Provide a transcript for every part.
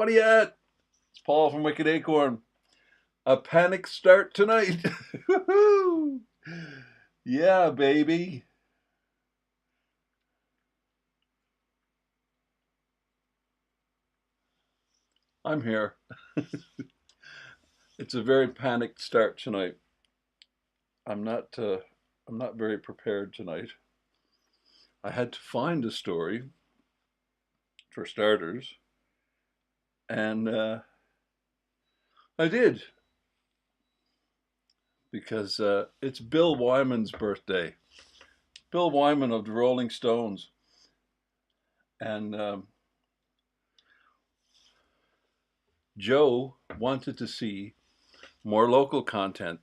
What are you at? It's Paul from Wicked Acorn. A panic start tonight. Woohoo! Yeah, baby. I'm here. It's a very panicked start tonight. I'm not. I'm not very prepared tonight. I had to find a story for starters, and I did because it's Bill Wyman's birthday. Bill Wyman of the Rolling Stones, and Joe wanted to see more local content,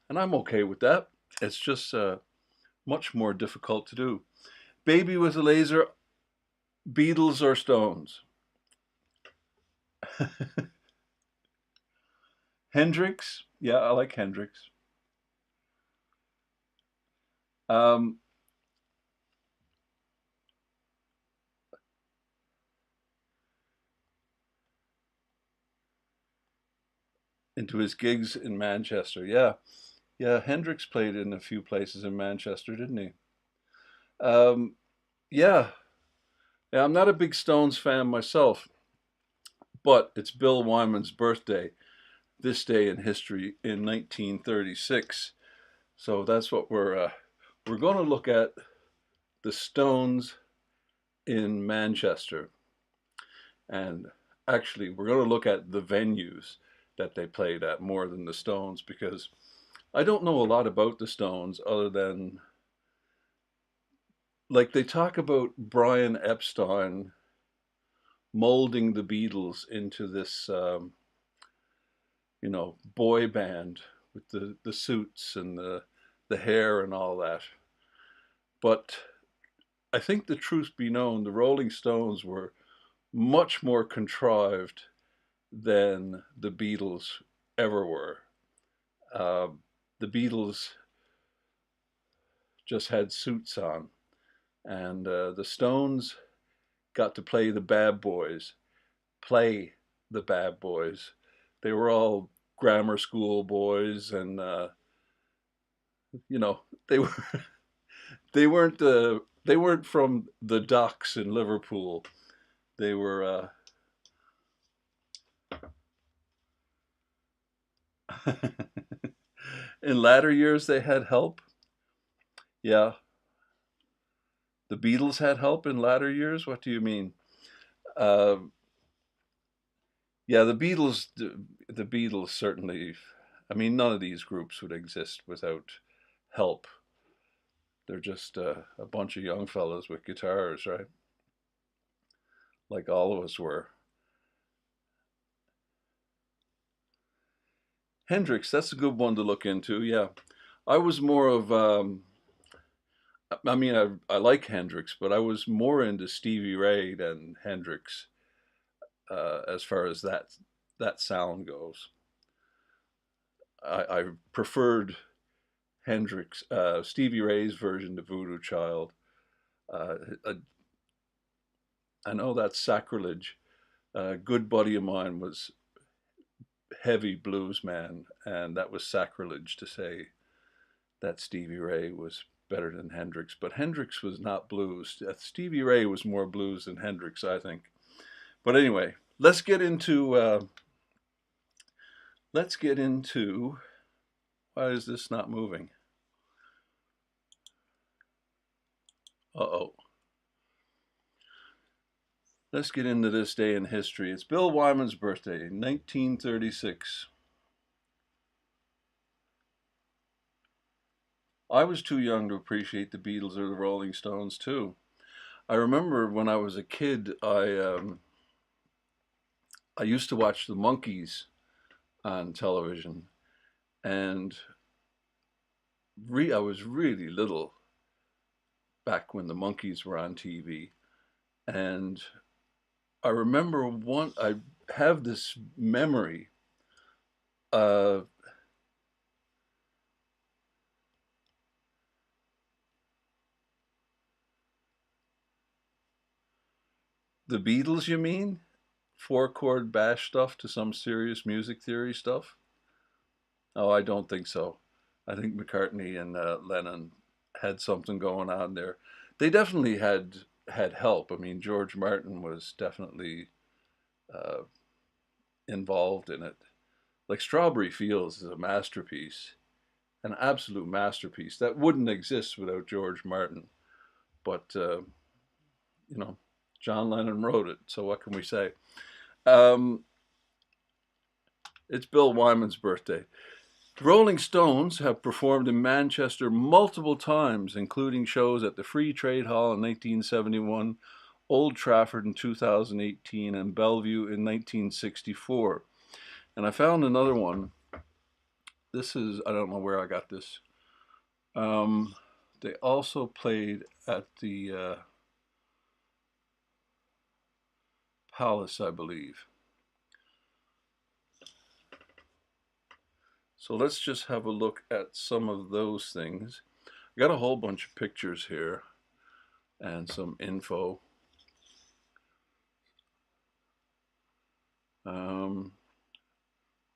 and I'm okay with that. It's just much more difficult to do. Baby with a Laser, Beatles or Stones? Hendrix? Yeah, I like Hendrix. Um, into his gigs in Manchester. Yeah, yeah. Hendrix played in a few places in Manchester, didn't he? Um, yeah, yeah. I'm not a big Stones fan myself, but it's Bill Wyman's birthday this day in history in 1936. So that's what we're going to look at the Stones in Manchester. And actually, we're going to look at the venues that they played at more than the Stones because I don't know a lot about the Stones other than like they talk about Brian Epstein molding the Beatles into this, boy band with the suits and the hair and all that. But I think the truth be known, the Rolling Stones were much more contrived than the Beatles ever were. Uh, the Beatles just had suits on, and the Stones got to play the bad boys. They were all grammar school boys, and you know they were they weren't from the docks in Liverpool. They were in latter years they had help. Yeah, the Beatles had help in latter years. What do you mean? Uh, yeah, the Beatles certainly. I mean, none of these groups would exist without help. They're just a bunch of young fellows with guitars, right? Like all of us were. Hendrix, that's a good one to look into. Yeah, I was more of. I mean, I like Hendrix, but I was more into Stevie Ray than Hendrix as far as that sound goes. I preferred Stevie Ray's version to Voodoo Child. I, I know that's sacrilege. A good buddy of mine was heavy blues man, and that was sacrilege to say that Stevie Ray was better than Hendrix. But Hendrix was not blues. Stevie Ray was more blues than Hendrix, I think. But anyway, let's get into why is this not moving? Uh-oh. Let's get into this day in history. It's Bill Wyman's birthday, 1936. I was too young to appreciate the Beatles or the Rolling Stones too. I remember when I was a kid, I used to watch the Monkees on television, and I was really little back when the Monkees were on TV, and I remember I have this memory of the Beatles. You mean? four-chord bash stuff to some serious music theory stuff? Oh, I don't think so. I think McCartney and Lennon had something going on there. They definitely had help. I mean, George Martin was definitely uh, involved in it. Like Strawberry Fields is a masterpiece, an absolute masterpiece that wouldn't exist without George Martin. But you know, John Lennon wrote it, so what can we say? Um, it's Bill Wyman's birthday. The Rolling Stones have performed in Manchester multiple times, including shows at the Free Trade Hall in 1971, Old Trafford in 2018, and Bellevue in 1964. And I found another one. This is, I don't know where I got this. Um, they also played at the Palace, I believe. So let's just have a look at some of those things. I got a whole bunch of pictures here and some info.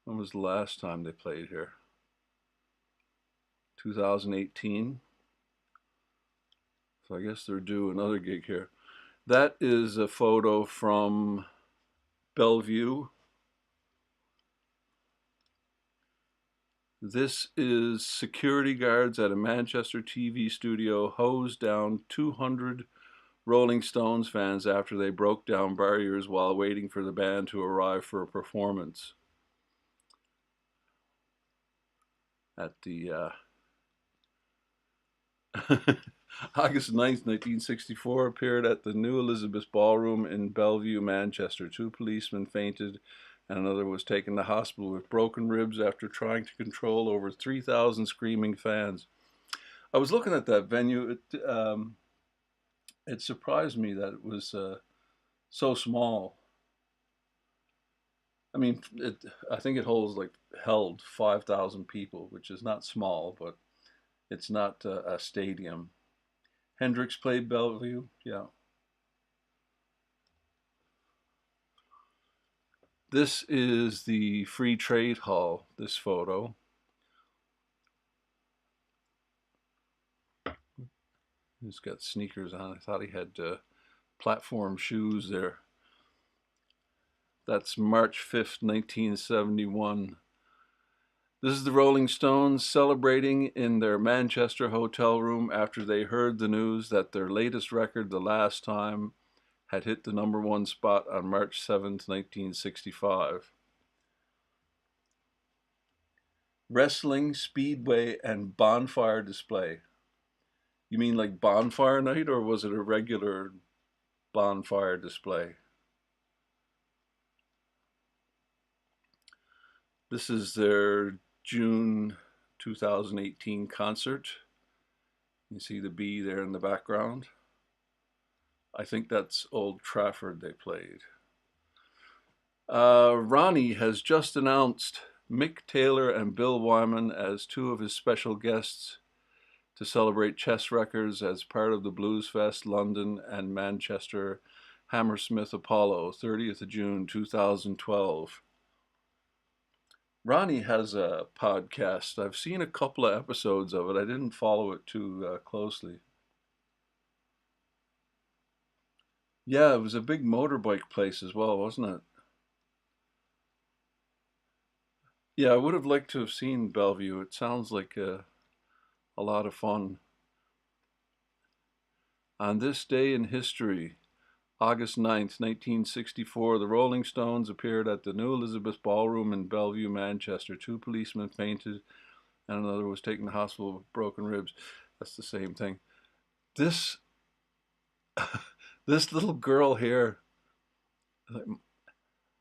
When was the last time they played here? 2018. So I guess they're due another gig here. That is a photo from Bellevue. This is security guards at a Manchester TV studio hosed down 200 Rolling Stones fans after they broke down barriers while waiting for the band to arrive for a performance at the August 9th, 1964, appeared at the New Elizabeth Ballroom in Bellevue, Manchester. 2 policemen fainted and another was taken to hospital with broken ribs after trying to control over 3,000 screaming fans. I was looking at that venue. It surprised me that it was so small. I mean, I think it held 5,000 people, which is not small, but it's not a stadium. Hendrix played Bellevue, yeah. This is the Free Trade Hall, this photo. He's got sneakers on. I thought he had platform shoes there. That's March 5th, 1971. This is the Rolling Stones celebrating in their Manchester hotel room after they heard the news that their latest record, The Last Time, had hit the #1 spot on March 7th, 1965. Wrestling, speedway, and bonfire display. You mean like bonfire night, or was it a regular bonfire display? This is their June 2018 concert. You see the bee there in the background. I think that's Old Trafford they played. Ronnie has just announced Mick Taylor and Bill Wyman as 2 of his special guests to celebrate chess records as part of the Blues Fest London and Manchester Hammersmith Apollo, 30th of June 2012. Ronnie has a podcast. I've seen a couple of episodes of it. I didn't follow it too closely. Yeah, it was a big motorbike place as well, wasn't it? Yeah, I would have liked to have seen Bellevue. It sounds like a lot of fun. On this day in history, August 9th, 1964, the Rolling Stones appeared at the New Elizabeth Ballroom in Bellevue, Manchester. 2 policemen fainted and another was taken to hospital with broken ribs. That's the same thing. This this little girl here, like,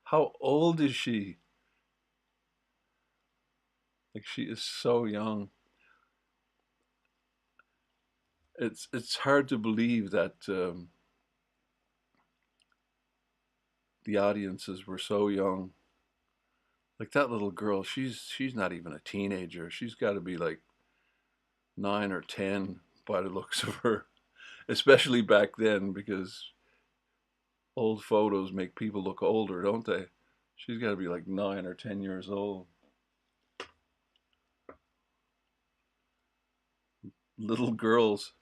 how old is she? Like, she is so young. It's hard to believe that the audiences were so young. Like, that little girl, she's not even a teenager. She's got to be like 9 or 10 by the looks of her, especially back then, because Old photos make people look older, don't they? She's got to be like 9 or 10 years old. Little girls.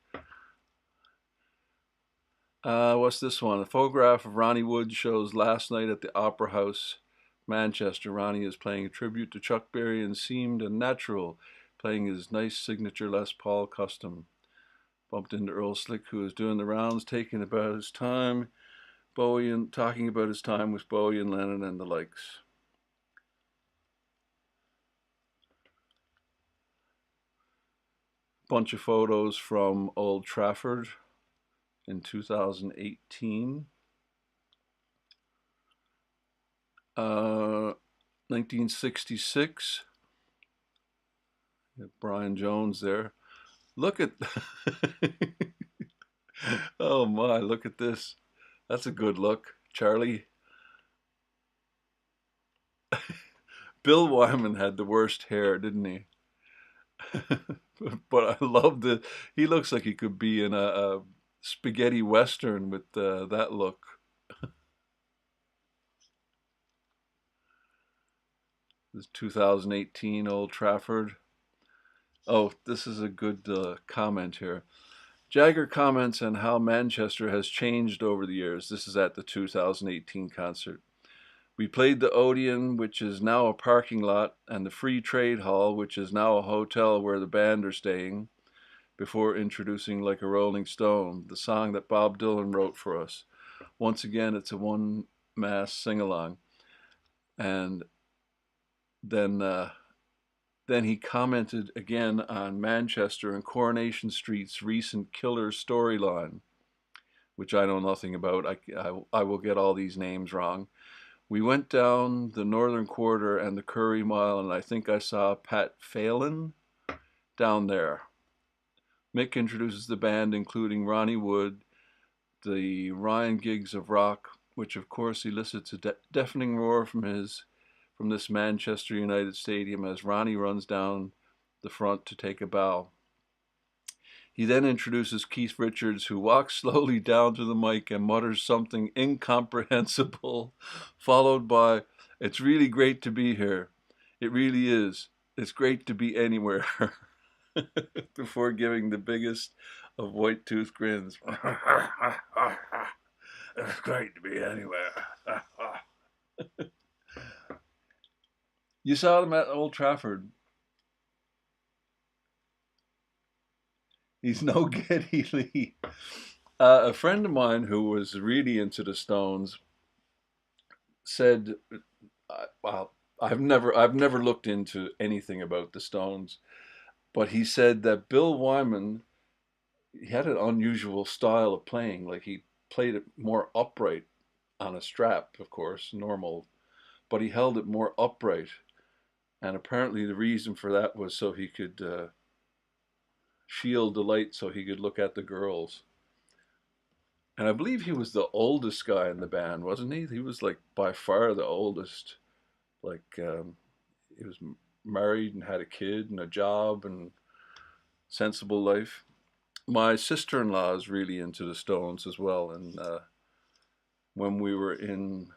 What's this one? A photograph of Ronnie Wood shows last night at the Opera House, Manchester. Ronnie is playing a tribute to Chuck Berry and seemed unnatural, playing his nice signature Les Paul custom. Bumped into Earl Slick, who was doing the rounds, talking about his time with Bowie and Lennon and the likes. Bunch of photos from Old Trafford in 2018. 1966. Brian Jones there. Look at, oh my, look at this. That's a good look. Charlie. Bill Wyman had the worst hair, didn't he? But I love the, he looks like he could be in a spaghetti western with that look. This 2018 Old Trafford. Oh, this is a good comment here. Jagger comments on how Manchester has changed over the years. This is at the 2018 concert. We played the Odeon, which is now a parking lot, and the Free Trade Hall, which is now a hotel where the band are staying, before introducing Like a Rolling Stone, the song that Bob Dylan wrote for us. Once again, it's a one-mass sing-along. And then he commented again on Manchester and Coronation Street's recent Killer storyline, which I know nothing about. I will get all these names wrong. We went down the Northern Quarter and the Curry Mile, and I think I saw Pat Phelan down there. Mick introduces the band, including Ronnie Wood, the Ryan Giggs of rock, which of course elicits a deafening roar from this Manchester United stadium as Ronnie runs down the front to take a bow. He then introduces Keith Richards, who walks slowly down to the mic and mutters something incomprehensible, followed by, "It's really great to be here. It really is. It's great to be anywhere," before giving the biggest of white tooth grins. It's great to be anywhere. You saw them at Old Trafford. He's no Geddy Lee. A friend of mine who was really into the Stones said, "Well, I've never looked into anything about the Stones, but he said that Bill Wyman, he had an unusual style of playing. Like he played it more upright on a strap, of course, normal, but he held it more upright, and apparently the reason for that was so he could shield the light, so he could look at the girls." And I believe he was the oldest guy in the band, wasn't he? He was like by far the oldest. Like he was married and had a kid and a job and sensible life. My sister-in-law is really into the Stones as well, and when we were in,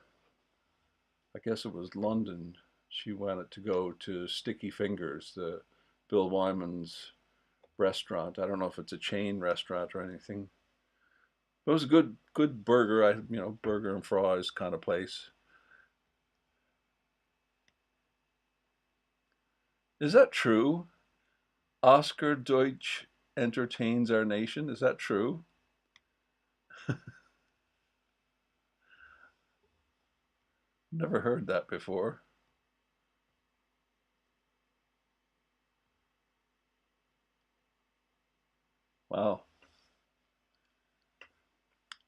I guess it was London, she wanted to go to Sticky Fingers, the Bill Wyman's restaurant. I don't know if it's a chain restaurant or anything. It was a good burger, burger and fries kind of place. Is that true? Oscar Deutsch entertains our nation. Is that true? Never heard that before. Wow.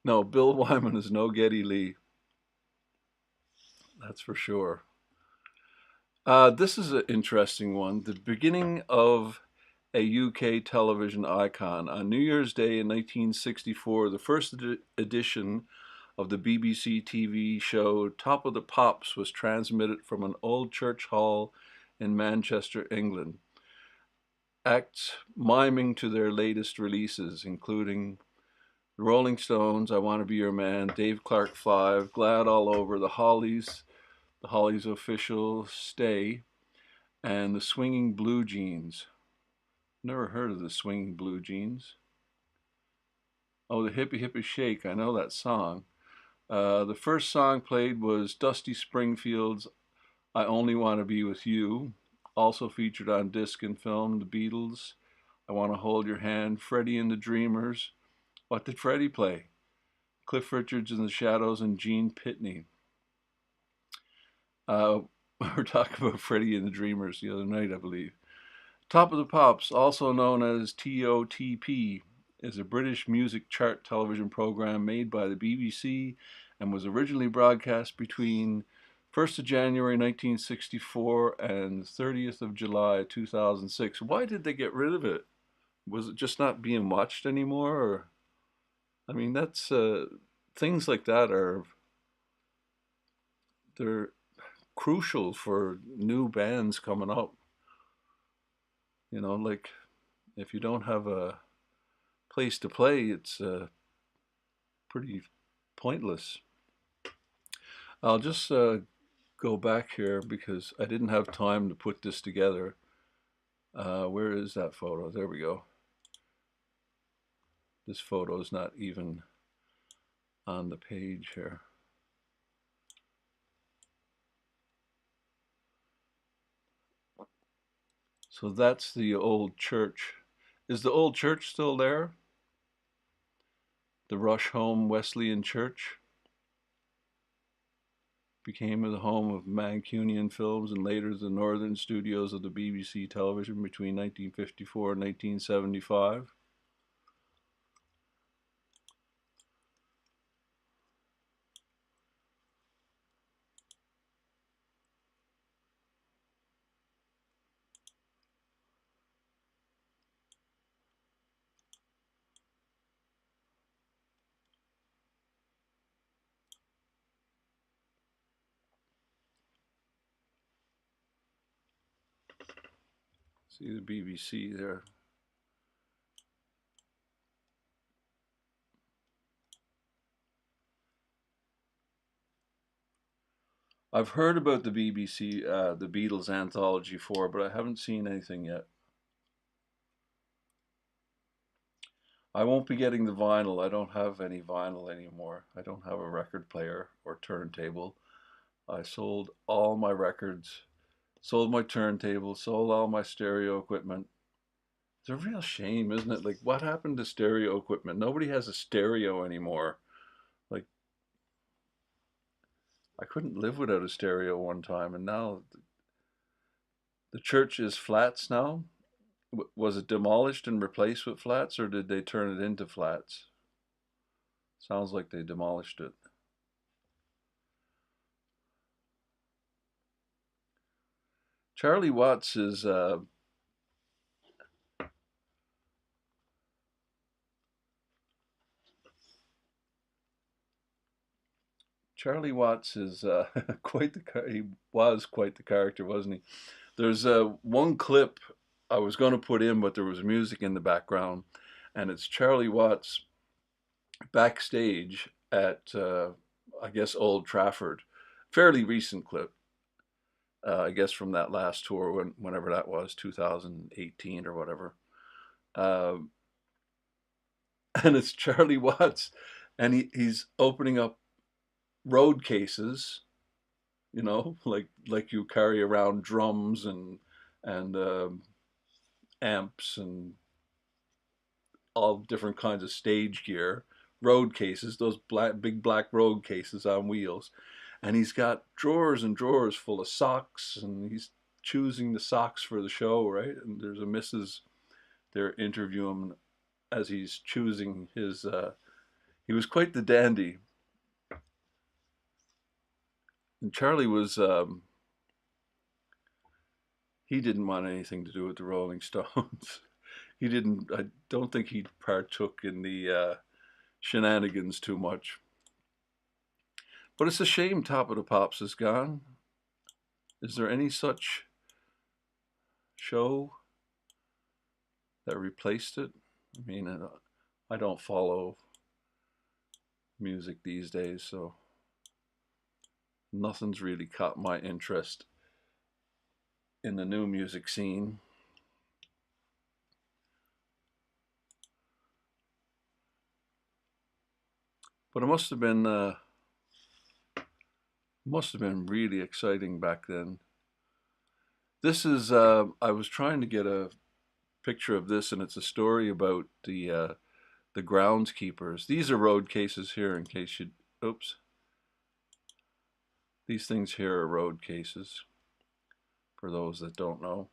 No, Bill Wyman is no Geddy Lee. That's for sure. This is an interesting one. The beginning of a UK television icon. On New Year's Day in 1964, the first edition of the BBC TV show Top of the Pops was transmitted from an old church hall in Manchester, England. Acts miming to their latest releases, including The Rolling Stones, I Want to Be Your Man, Dave Clark 5, Glad All Over, the Hollies Official, Stay, and the Swinging Blue Jeans. Never heard of the Swinging Blue Jeans. Oh, the Hippie Hippie Shake, I know that song. The first song played was Dusty Springfield's I Only Want to Be With You, also featured on disc and film, The Beatles, I Want to Hold Your Hand, Freddie and the Dreamers. What did Freddie play? Cliff Richards in the Shadows and Gene Pitney. Uh, we were talking about Freddie and the Dreamers the other night, I believe. Top of the Pops, also known as TOTP, is a British music chart television program made by the BBC and was originally broadcast between 1st of January 1964 and 30th of July 2006. Why did they get rid of it? Was it just not being watched anymore? Or, I mean, that's things like that they're crucial for new bands coming up. You know, like if you don't have a place to play, it's pretty pointless. I'll just go back here because I didn't have time to put this together. Where is that photo? There we go. This photo is not even on the page here. So that's the old church. Is the old church still there? The Rusholme Wesleyan Church became the home of Mancunian Films and later the northern studios of the BBC television between 1954 and 1975. See the BBC there. I've heard about the BBC, the Beatles Anthology 4, but I haven't seen anything yet. I won't be getting the vinyl. I don't have any vinyl anymore. I don't have a record player or turntable. I sold all my records, sold my turntable, sold all my stereo equipment. It's a real shame, isn't it? Like, what happened to stereo equipment? Nobody has a stereo anymore. Like, I couldn't live without a stereo one time, and now the church is flats now. Was it demolished and replaced with flats, or did they turn it into flats? Sounds like they demolished it. Charlie Watts is Charlie Watts is quite the he was quite the character, wasn't he? There's one clip I was going to put in, but there was music in the background, and it's Charlie Watts backstage at I guess Old Trafford. Fairly recent clip, I guess from that last tour, whenever that was, 2018 or whatever. Uh, and it's Charlie Watts, and he's opening up road cases, you know, like you carry around drums and amps and all different kinds of stage gear, road cases, those big black road cases on wheels, and he's got drawers and drawers full of socks, and he's choosing the socks for the show, right? And there's a missus there interviewing him as he's choosing his. He was quite the dandy, and Charlie was. He didn't want anything to do with the Rolling Stones. He didn't. I don't think he partook in the shenanigans too much. But it's a shame Top of the Pops is gone. Is there any such show that replaced it? I mean, I don't follow music these days, so nothing's really caught my interest in the new music scene. But it must have been really exciting back then. This is I was trying to get a picture of this, and it's a story about the groundskeepers. These are road cases here, in case you. Oops. These things here are road cases, for those that don't know.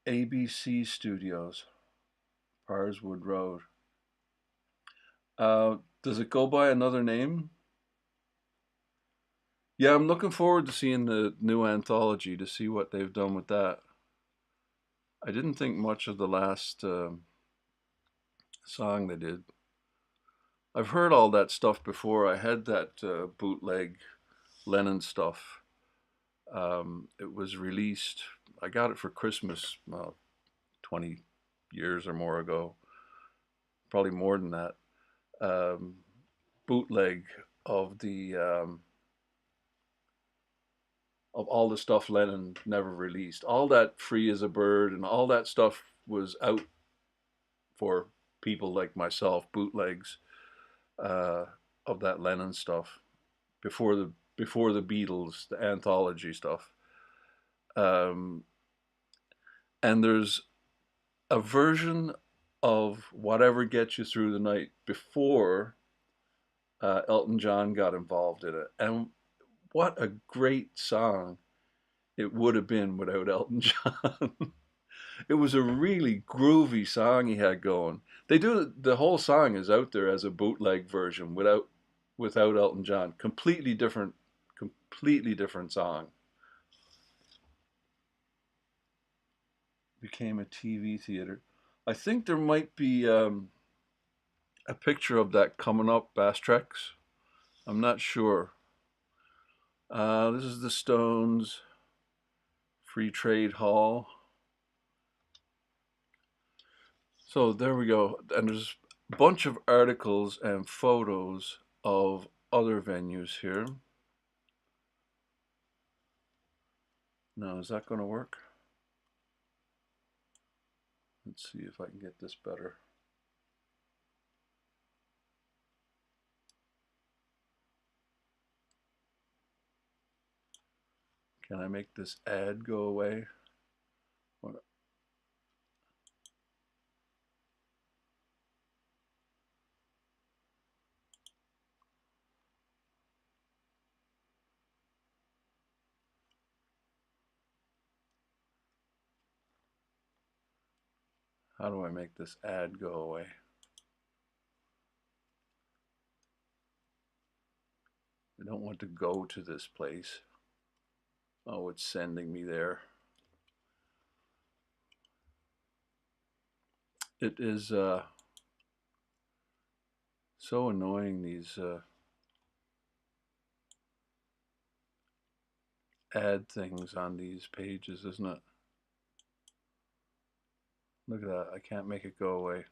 ABC Studios, Parswood Road. Does it go by another name? Yeah, I'm looking forward to seeing the new anthology to see what they've done with that. I didn't think much of the last song they did. I've heard all that stuff before. I had that bootleg Lennon stuff. It was released. I got it for Christmas 20 years or more ago, probably more than that. Um, Bootleg of the of all the stuff Lennon never released. All that Free as a Bird and all that stuff was out for people like myself, bootlegs uh, of that Lennon stuff before the Beatles, the anthology stuff. Um, and there's a version of Whatever Gets You Through the Night before Elton John got involved in it. And what a great song it would have been without Elton John. It was a really groovy song he had going. They do the whole song is out there as a bootleg version without Elton John. Completely different song. Became a TV theater. I think there might be a picture of that coming up, Bass Treks. I'm not sure. This is the Stones Free Trade Hall. So there we go. And there's a bunch of articles and photos of other venues here. Now, is that going to work? Let's see if I can get this better. Can I make this ad go away? What? How do I make this ad go away? I don't want to go to this place. Oh, it's sending me there. It is so annoying, these ad things on these pages, isn't it? Look at that. I can't make it go away.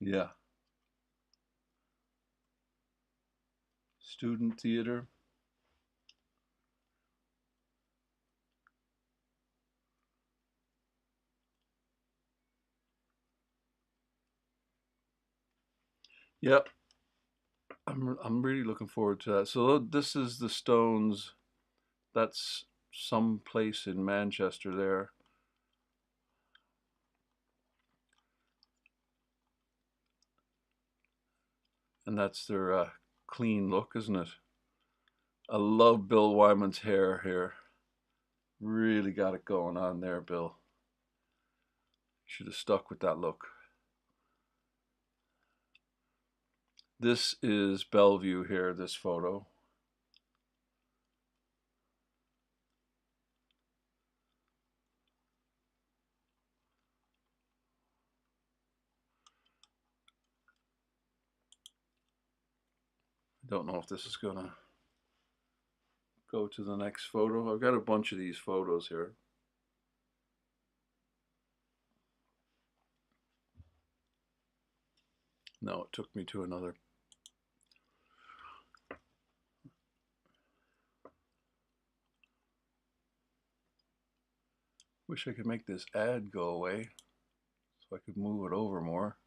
Yeah. Student theater. Yep. I'm really looking forward to that. So this is the Stones. That's some place in Manchester there. And that's their clean look, isn't it? I love Bill Wyman's hair here. Really got it going on there, Bill. Should have stuck with that look. This is Bellevue here, this photo. don't know if this is going to go to the next photo. I've got a bunch of these photos here. No, it took me to another. Wish I could make this ad go away so I could move it over more.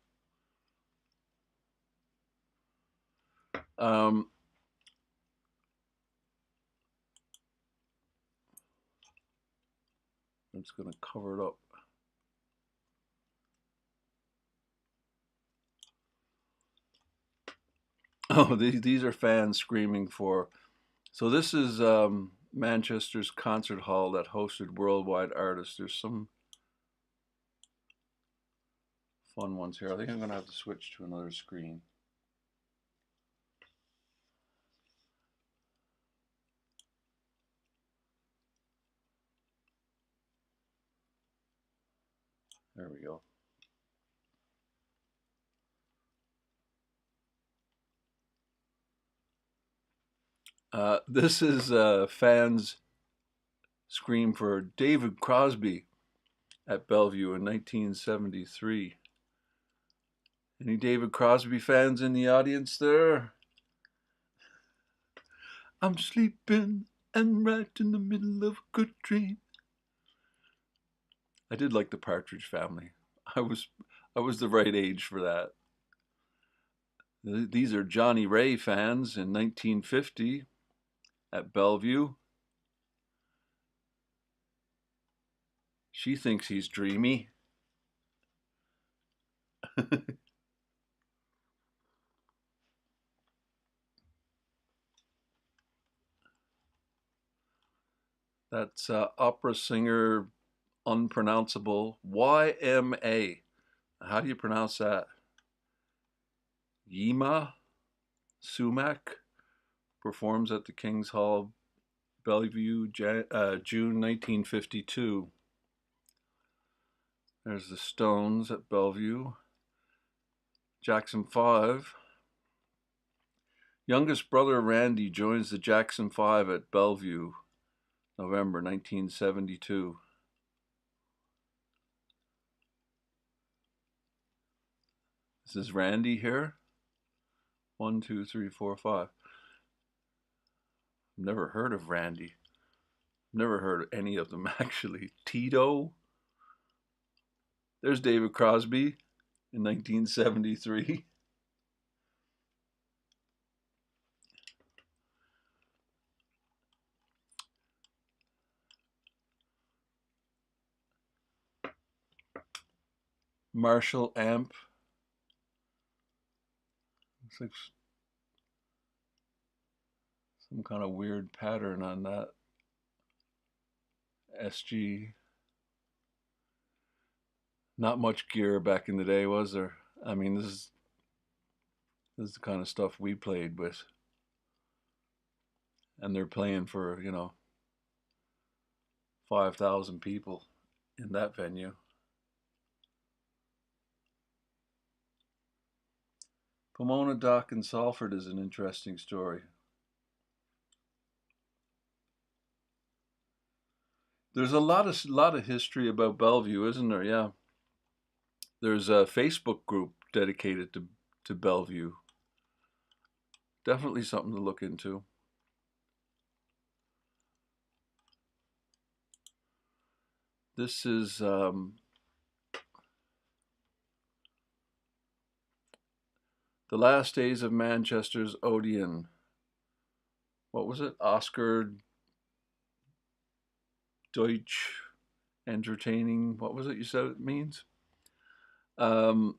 I'm just going to cover it up. Oh, these are fans screaming for. So this is Manchester's concert hall that hosted worldwide artists. There's some fun ones here. I think I'm going to have to switch to another screen. There we go. This is fans scream for David Crosby at Bellevue in 1973. Any David Crosby fans in the audience there? I'm sleeping and right in the middle of a good dream. I did like the Partridge Family. I was the right age for that. These are Johnny Ray fans in 1950 at Bellevue. She thinks he's dreamy. That's opera singer unpronounceable YMA. How do you pronounce that? Yima Sumac performs at the King's Hall, Bellevue, June 1952. There's the Stones at Bellevue. Jackson 5. Youngest brother Randy joins the Jackson 5 at Bellevue, November 1972. This is Randy here. 1, 2, 3, 4, 5. Never heard of Randy. Never heard of any of them actually. Tito. There's David Crosby in 1973. Marshall amp. Looks like some kind of weird pattern on that. SG. Not much gear back in the day, was there? I mean, this is the kind of stuff we played with. And they're playing for, 5,000 people in that venue. Pomona Dock in Salford is an interesting story. There's a lot of history about Bellevue, isn't there? Yeah. There's a Facebook group dedicated to Bellevue. Definitely something to look into. This is the last days of Manchester's Odeon. What was it? Oscar Deutsch Entertaining. What was it you said it means? It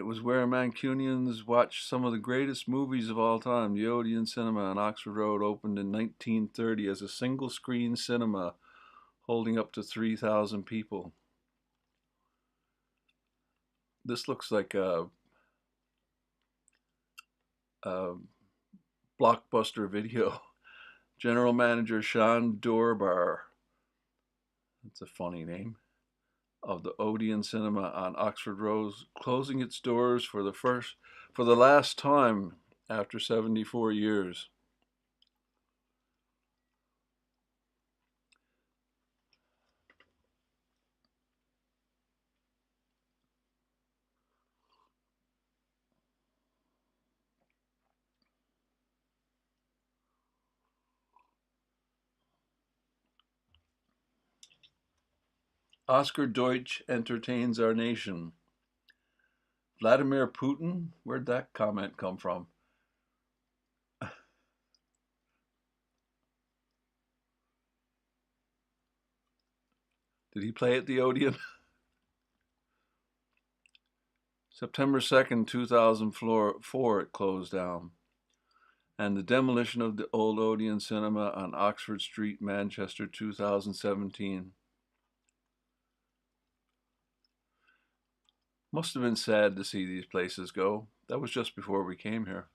was where Mancunians watched some of the greatest movies of all time. The Odeon Cinema on Oxford Road opened in 1930 as a single-screen cinema holding up to 3,000 people. This looks like a Blockbuster Video. General Manager Sean Dorbar. That's a funny name. of the Odeon Cinema on Oxford Road, closing its doors for the last time after 74 years. Oscar Deutsch entertains our nation. Vladimir Putin? Where'd that comment come from? Did he play at the Odeon? September 2nd, 2004, it closed down. And the demolition of the old Odeon Cinema on Oxford Street, Manchester, 2017. Must have been sad to see these places go. That was just before we came here.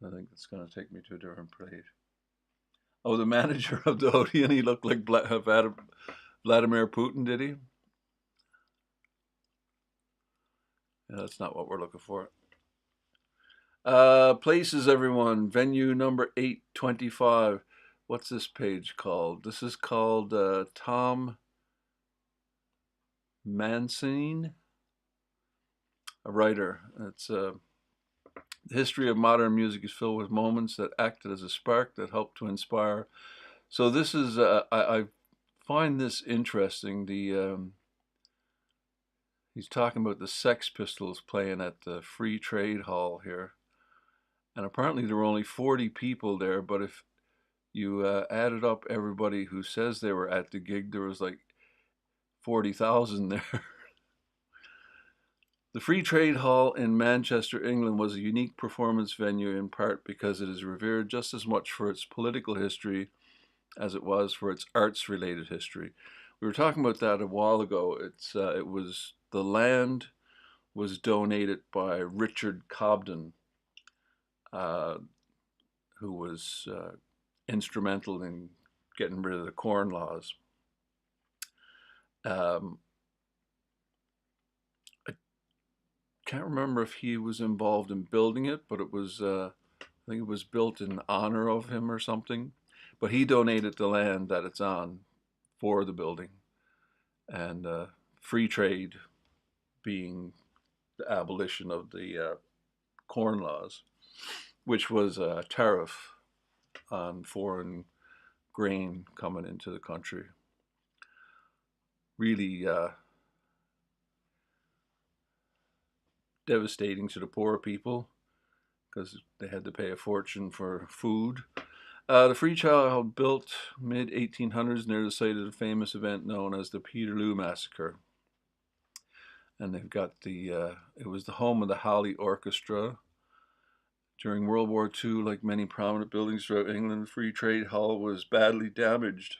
I think it's going to take me to a different page. Oh, the manager of the Odeon, he looked like Vladimir Putin, did he? Yeah, that's not what we're looking for. Places, everyone. Venue number 825. What's this page called? This is called Tom Mancine, a writer. It's the history of modern music is filled with moments that acted as a spark that helped to inspire. So this is I find this interesting. He's talking about the Sex Pistols playing at the Free Trade Hall here, and apparently there were only 40 people there. But if you added up everybody who says they were at the gig, there was like 40,000 there. The Free Trade Hall in Manchester, England was a unique performance venue in part because it is revered just as much for its political history as it was for its arts-related history. We were talking about that a while ago. It was the land was donated by Richard Cobden, uh, who was instrumental in getting rid of the Corn Laws. Um, I can't remember if he was involved in building it, but I think it was built in honor of him or something. But he donated the land that it's on for the building, and free trade being the abolition of the Corn Laws, which was a tariff on foreign grain coming into the country. Really devastating to the poor people because they had to pay a fortune for food. The Free Child built mid 1800s near the site of the famous event known as the Peterloo Massacre. And they've got it was the home of the Halley Orchestra. During World War II, like many prominent buildings throughout England, the Free Trade Hall was badly damaged.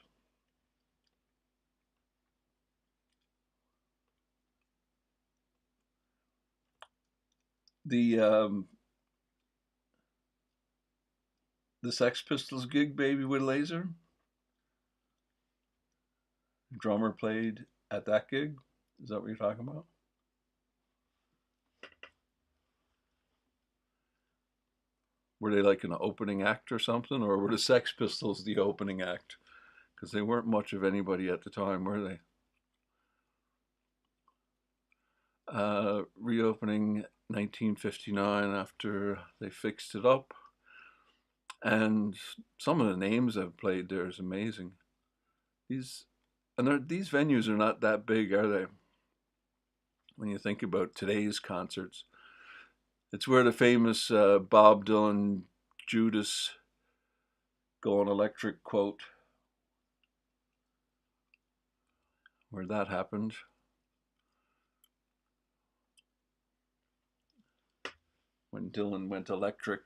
The the Sex Pistols gig, Baby with a Laser, drummer played at that gig. Is that what you're talking about? Were they like an opening act or something, or were the Sex Pistols the opening act? Because they weren't much of anybody at the time, were they? Reopening 1959 after they fixed it up. And some of the names I've played there is amazing. These these venues are not that big, are they? When you think about today's concerts, it's where the famous Bob Dylan Judas Going Electric quote, where that happened. When Dylan went electric.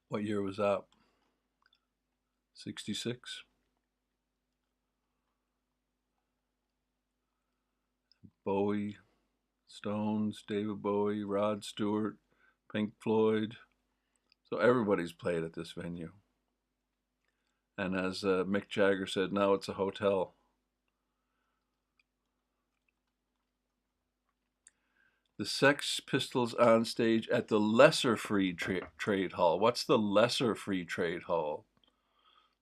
What year was that? 66. Bowie, Stones, David Bowie, Rod Stewart, Pink Floyd. So everybody's played at this venue. And as Mick Jagger said, now it's a hotel. The Sex Pistols on stage at the Lesser Free Trade Hall. What's the Lesser Free Trade Hall?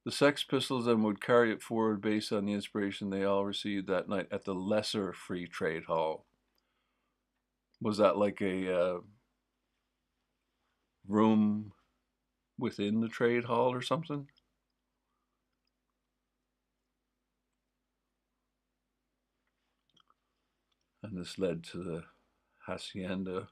The Sex Pistols then would carry it forward based on the inspiration they all received that night at the Lesser Free Trade Hall. Was that like a room within the trade hall or something? And this led to the hacienda.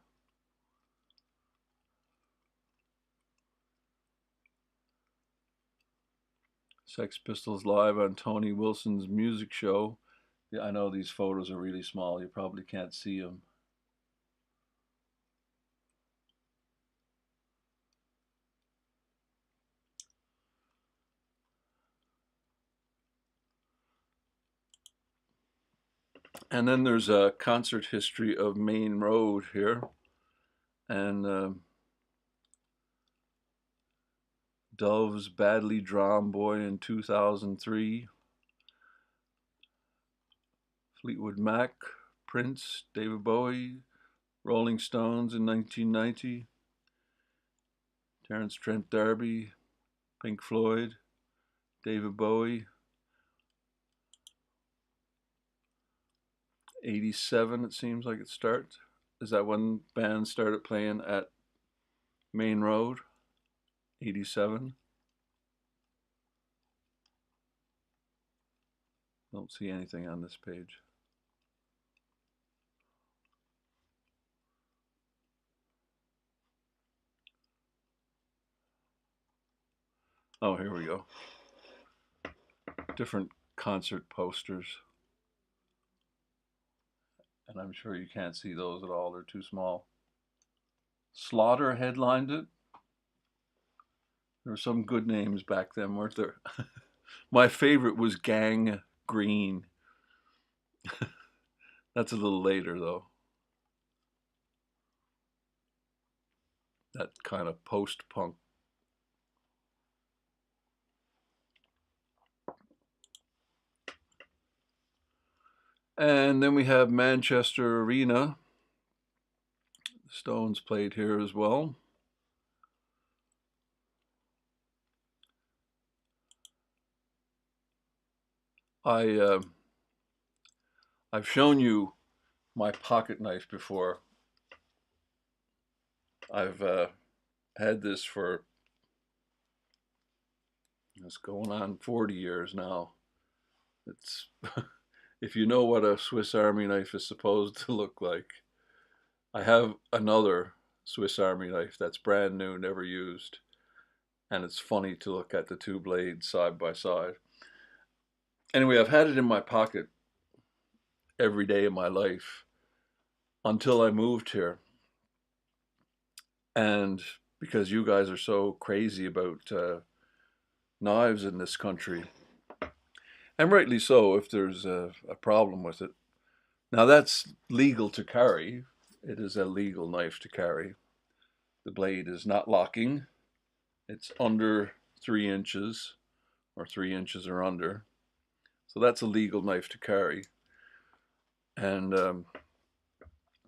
Sex Pistols live on Tony Wilson's music show. Yeah, I know these photos are really small. You probably can't see them. And then there's a concert history of Maine Road here. And Dove's Badly Drawn Boy in 2003. Fleetwood Mac, Prince, David Bowie, Rolling Stones in 1990. Terence Trent D'Arby, Pink Floyd, David Bowie. 87, it seems like it starts. Is that when bands started playing at Maine Road? 87. Don't see anything on this page. Oh, here we go. Different concert posters. And I'm sure you can't see those at all. They're too small. Slaughter headlined it. There were some good names back then, weren't there? My favorite was Gang Green. That's a little later, though. That kind of post-punk. And then we have Manchester Arena. The Stones played here as well. I've shown you my pocket knife before. I've had this for, it's going on 40 years now. It's if you know what a Swiss Army knife is supposed to look like. I have another Swiss Army knife that's brand new, never used, and it's funny to look at the two blades side by side. Anyway, I've had it in my pocket every day of my life until I moved here. And because you guys are so crazy about knives in this country, and rightly so if there's a problem with it. Now that's legal to carry. It is a legal knife to carry. The blade is not locking. It's under 3 inches, or 3 inches or under. So that's a legal knife to carry. And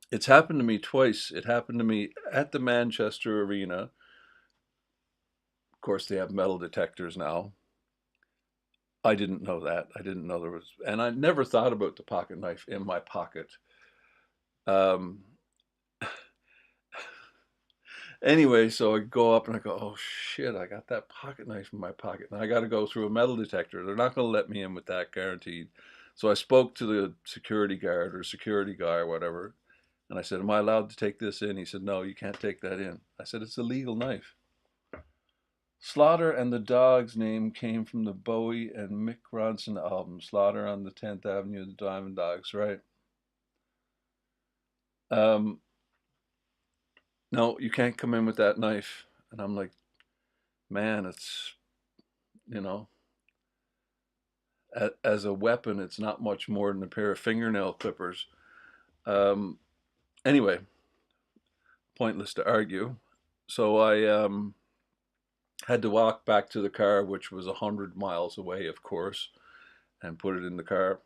it's happened to me twice. It happened to me at the Manchester Arena. Of course, they have metal detectors now. I didn't know that. I didn't know there was, and I never thought about the pocket knife in my pocket. Um, anyway, so I go up and I go, oh shit, I got that pocket knife in my pocket. And I got to go through a metal detector. They're not going to let me in with that, guaranteed. So I spoke to the security guard or security guy or whatever. And I said, am I allowed to take this in? He said, no, you can't take that in. I said, it's a legal knife. Slaughter and the Dog's name came from the Bowie and Mick Ronson album, Slaughter on the 10th Avenue of the Diamond Dogs, right? No, you can't come in with that knife. And I'm like, man, it's, you know, as a weapon, it's not much more than a pair of fingernail clippers. Um, anyway, pointless to argue. So I had to walk back to the car, which was 100 miles away, of course, and put it in the car,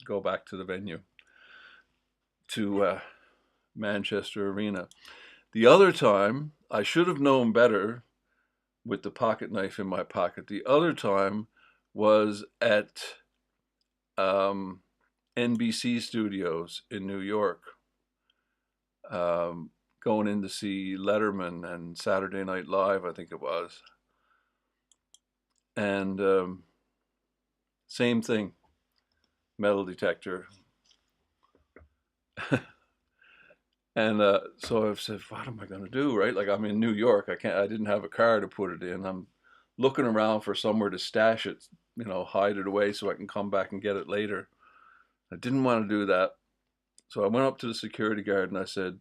go back to the venue, to Manchester Arena. The other time, I should have known better with the pocket knife in my pocket. The other time was at NBC Studios in New York, going in to see Letterman and Saturday Night Live, I think it was. And same thing, metal detector. And so I've said, what am I going to do, right? Like, I'm in New York. I didn't have a car to put it in. I'm looking around for somewhere to stash it, hide it away so I can come back and get it later. I didn't want to do that. So I went up to the security guard and I said,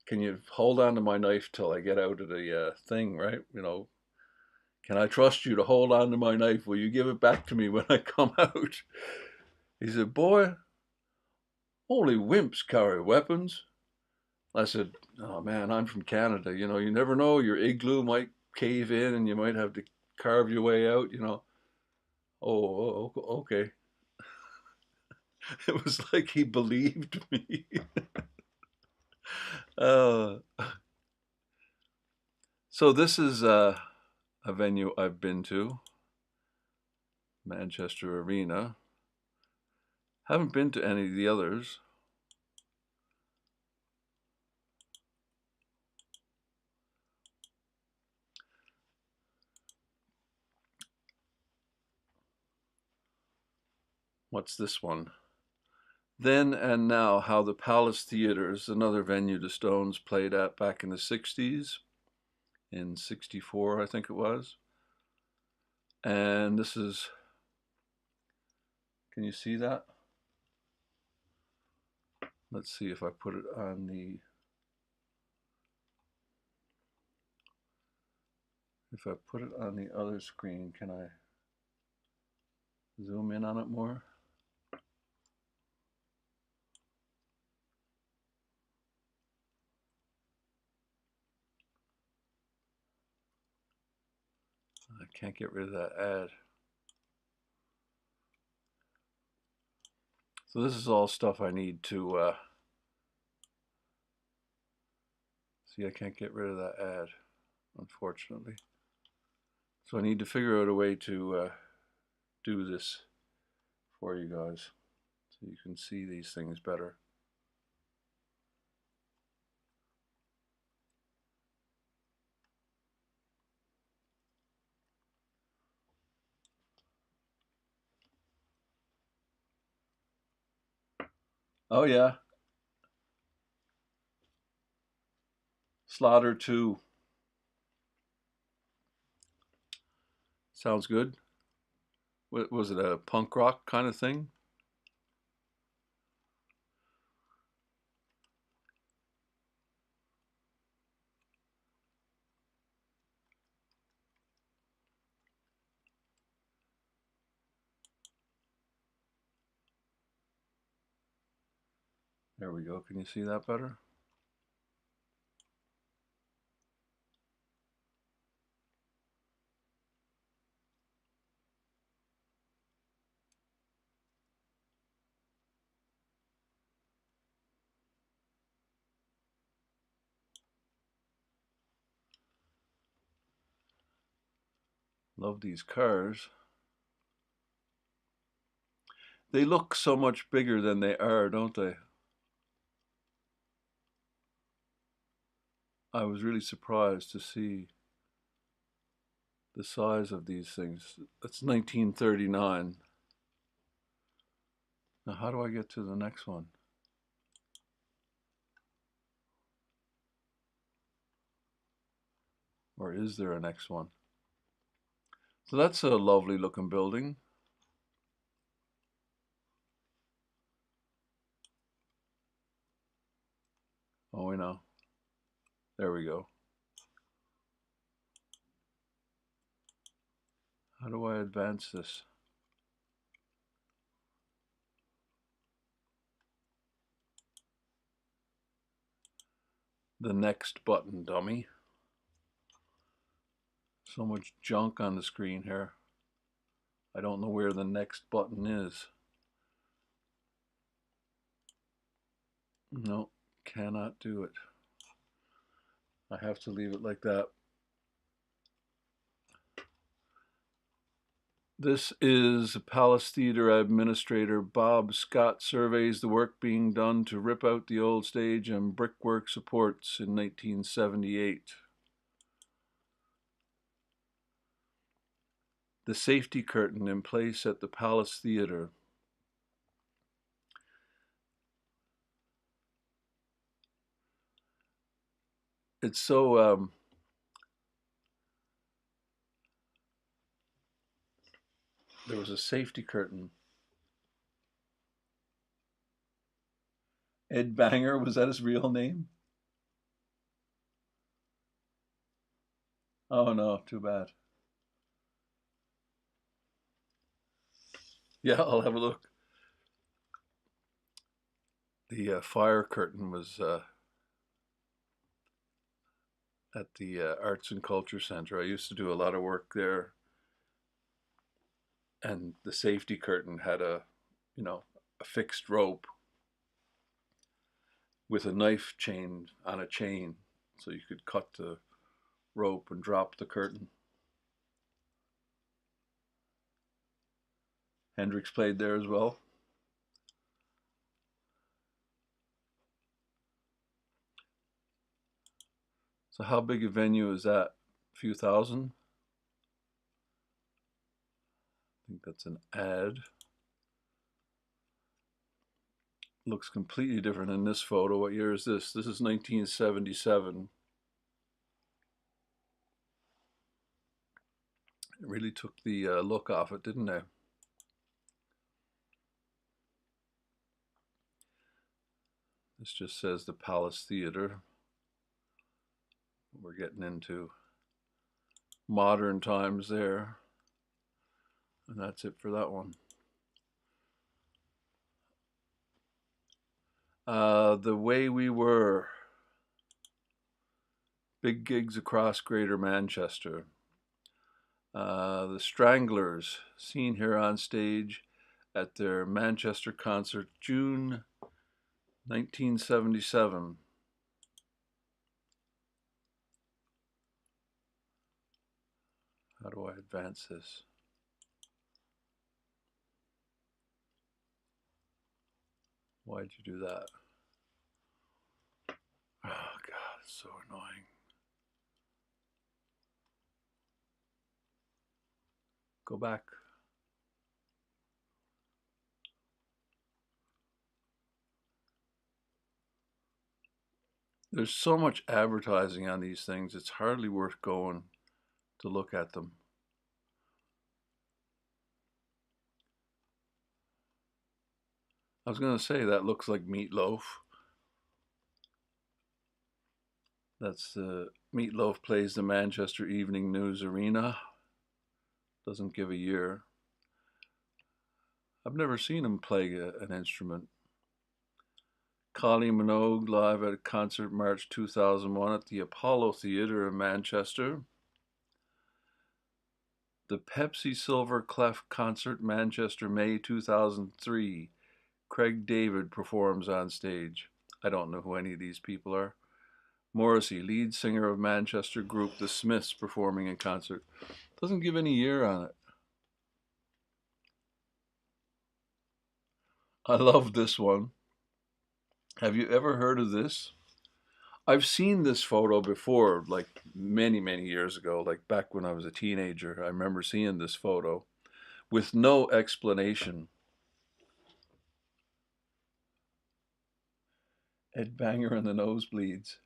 can you hold on to my knife till I get out of the thing, right? Can I trust you to hold on to my knife? Will you give it back to me when I come out? He said, boy, only wimps carry weapons. I said, oh man, I'm from Canada. You never know. Your igloo might cave in and you might have to carve your way out. Oh, okay. It was like he believed me. uh, so this is a venue I've been to, Manchester Arena. Haven't been to any of the others. What's this one? Then and Now, How the Palace Theatres, another venue the Stones played at back in the 60s, in 64, I think it was. And this is, can you see that? Let's see if I put it on the other screen, can I zoom in on it more? I can't get rid of that ad. So this is all stuff I need to, see, I can't get rid of that ad, unfortunately. So I need to figure out a way to do this for you guys so you can see these things better. Oh yeah, Slaughter 2. Sounds good. What was it, a punk rock kind of thing? There we go. Can you see that better? Love these cars. They look so much bigger than they are, don't they? I was really surprised to see the size of these things. That's 1939. Now, how do I get to the next one? Or is there a next one? So that's a lovely looking building. Oh, we know. There we go. How do I advance this? the next button, dummy. So much junk on the screen here. I don't know where the next button is. No, cannot do it. I have to leave it like that. This is Palace Theatre Administrator Bob Scott surveys the work being done to rip out the old stage and brickwork supports in 1978. The safety curtain in place at the Palace Theatre. It's so there was a safety curtain. Ed Banger, was that his real name? Oh no, too bad. Yeah, I'll have a look. The fire curtain was at the Arts and Culture Center. I used to do a lot of work there, and the safety curtain had a fixed rope with a knife chain on a chain, so you could cut the rope and drop the curtain. Hendrix played there as well. So how big a venue is that? A few thousand? I think that's an ad. Looks completely different in this photo. What year is this? This is 1977. It really took the look off it, didn't it? This just says the Palace Theatre. We're getting into modern times there. And that's it for that one. The Way We Were. Big gigs across Greater Manchester. The Stranglers, seen here on stage at their Manchester concert, June 1977. How do I advance this? Why'd you do that? Oh God, it's so annoying. Go back. There's so much advertising on these things, it's hardly worth going to look at them. I was going to say that looks like Meatloaf. That's Meatloaf plays the Manchester Evening News Arena. Doesn't give a year. I've never seen him play an instrument. Kylie Minogue live at a concert March 2001 at the Apollo Theatre in Manchester. The Pepsi Silver Clef concert Manchester May 2003. Craig David performs on stage. I don't know who any of these people are. Morrissey, lead singer of Manchester group The Smiths, performing in concert. Doesn't give any year on it. I love this one. Have you ever heard of this? I've seen this photo before, like many, many years ago, like back when I was a teenager. I remember seeing this photo with no explanation. Ed Banger and the Nosebleeds.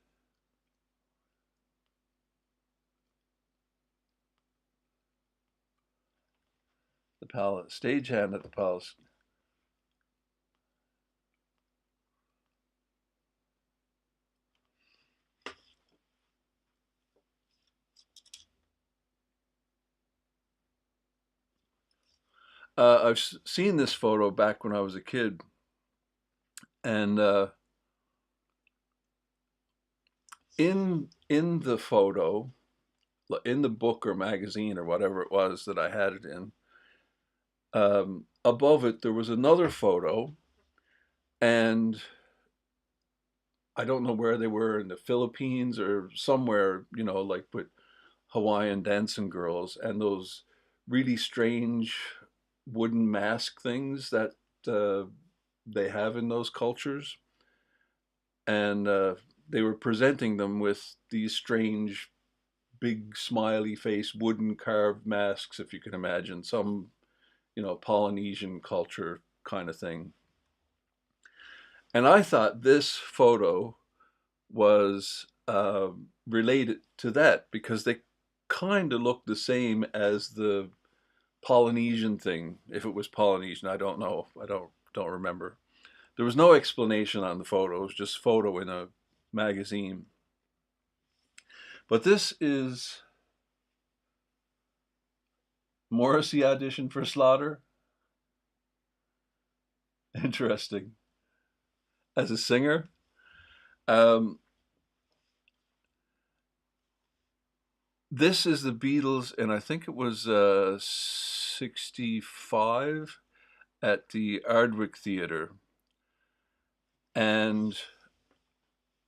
The Palace, stagehand at the Palace. I've seen this photo back when I was a kid, and in the photo, in the book or magazine or whatever it was that I had it in, above it there was another photo, and I don't know where they were, in the Philippines or somewhere, like with Hawaiian dancing girls and those really strange wooden mask things that uh, they have in those cultures. And they were presenting them with these strange, big, smiley face, wooden carved masks, if you can imagine, some, Polynesian culture kind of thing. And I thought this photo was related to that because they kind of look the same as the Polynesian thing. If it was Polynesian, I don't know. I don't remember. There was no explanation on the photo. It was just photo in a magazine. But this is Morrissey audition for Slaughter. Interesting. As a singer, um, this is the Beatles, and I think it was 65 at the Ardwick Theatre. And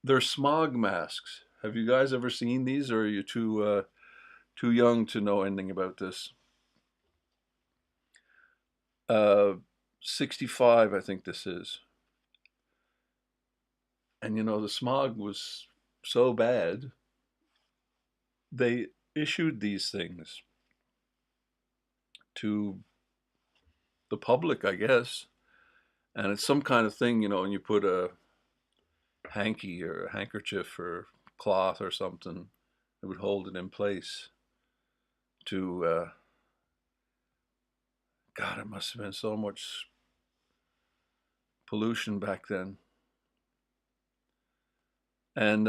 they're smog masks. Have you guys ever seen these, or are you too young to know anything about this? Uh, 65, I think this is. And the smog was so bad, they issued these things to the public, I guess. And it's some kind of thing, and you put a hanky or a handkerchief or cloth or something that would hold it in place to, God, it must have been so much pollution back then. And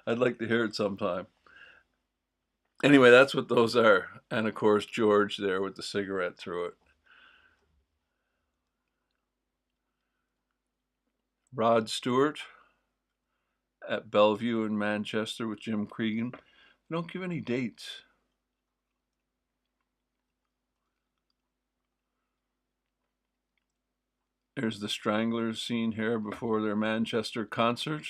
I'd like to hear it sometime. Anyway, that's what those are. And of course, George there with the cigarette through it. Rod Stewart at Bellevue in Manchester with Jim Cregan. They don't give any dates. There's the Stranglers scene here before their Manchester concert.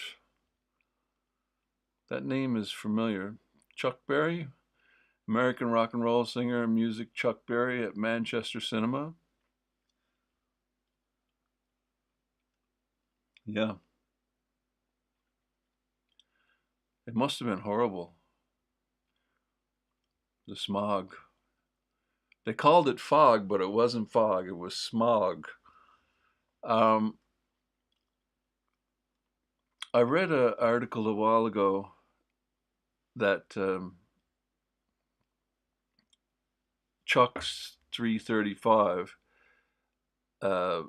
That name is familiar. Chuck Berry, American rock and roll singer and music Chuck Berry at Manchester Cinema. Yeah, it must have been horrible. The smog. They called it fog, but it wasn't fog, it was smog. Um, I read an article a while ago that Chuck's 335, uh,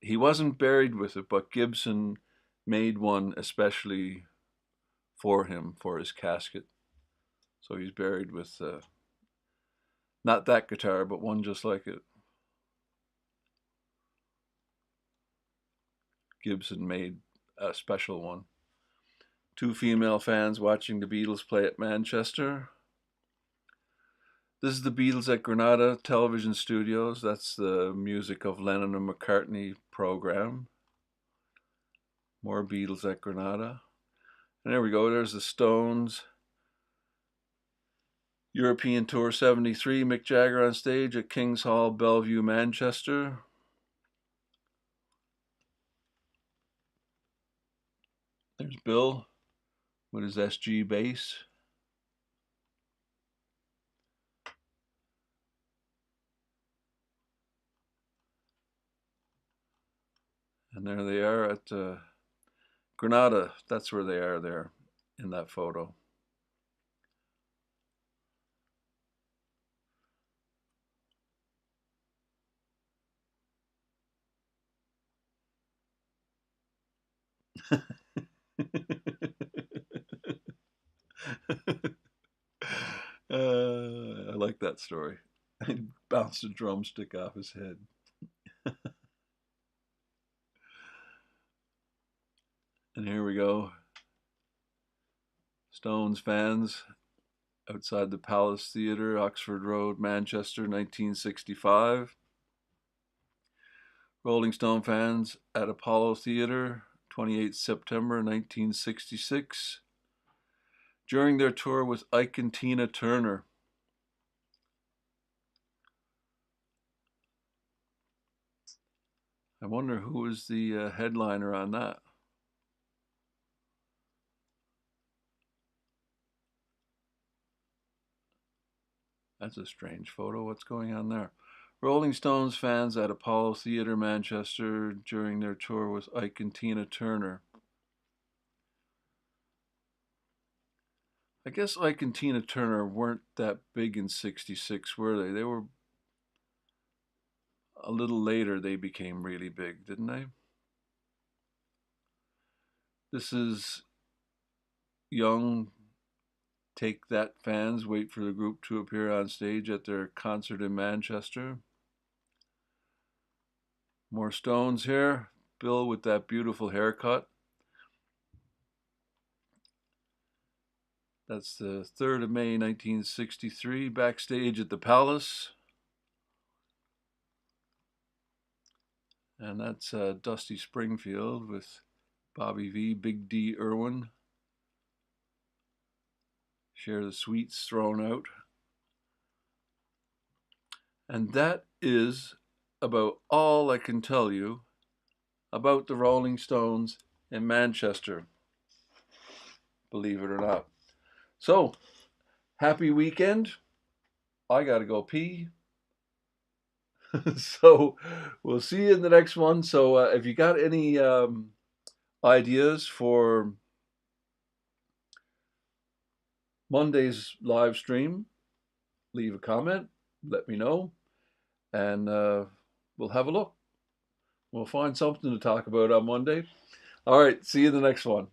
he wasn't buried with it, but Gibson made one especially for him for his casket. So he's buried with not that guitar, but one just like it. Gibson made a special one. Two female fans watching the Beatles play at Manchester. This is the Beatles at Granada Television Studios. That's the music of Lennon and McCartney program. More Beatles at Granada. And there we go. There's the Stones. European Tour 73. Mick Jagger on stage at King's Hall, Bellevue, Manchester. There's Bill with his SG bass. And there they are at Granada. That's where they are there in that photo. I like that story. He bounced a drumstick off his head. And here we go. Stones fans outside the Palace Theatre, Oxford Road, Manchester, 1965. Rolling Stone fans at Apollo Theatre, 28 September 1966. During their tour with Ike and Tina Turner. I wonder who was the headliner on that. That's a strange photo. What's going on there? Rolling Stones fans at Apollo Theatre, Manchester, during their tour with Ike and Tina Turner. I guess Ike and Tina Turner weren't that big in '66, were they? They were a little later, they became really big, didn't they? This is young Take That fans wait for the group to appear on stage at their concert in Manchester. More Stones here. Bill with that beautiful haircut. That's the 3rd of May 1963, backstage at the Palace. And that's Dusty Springfield with Bobby V, Big D Irwin. Share the Sweets thrown out. And that is about all I can tell you about the Rolling Stones in Manchester, believe it or not. So, happy weekend. I gotta go pee. So, we'll see you in the next one. So, if you got any ideas for Monday's live stream, leave a comment, let me know, and we'll have a look. We'll find something to talk about on Monday. All right, see you in the next one.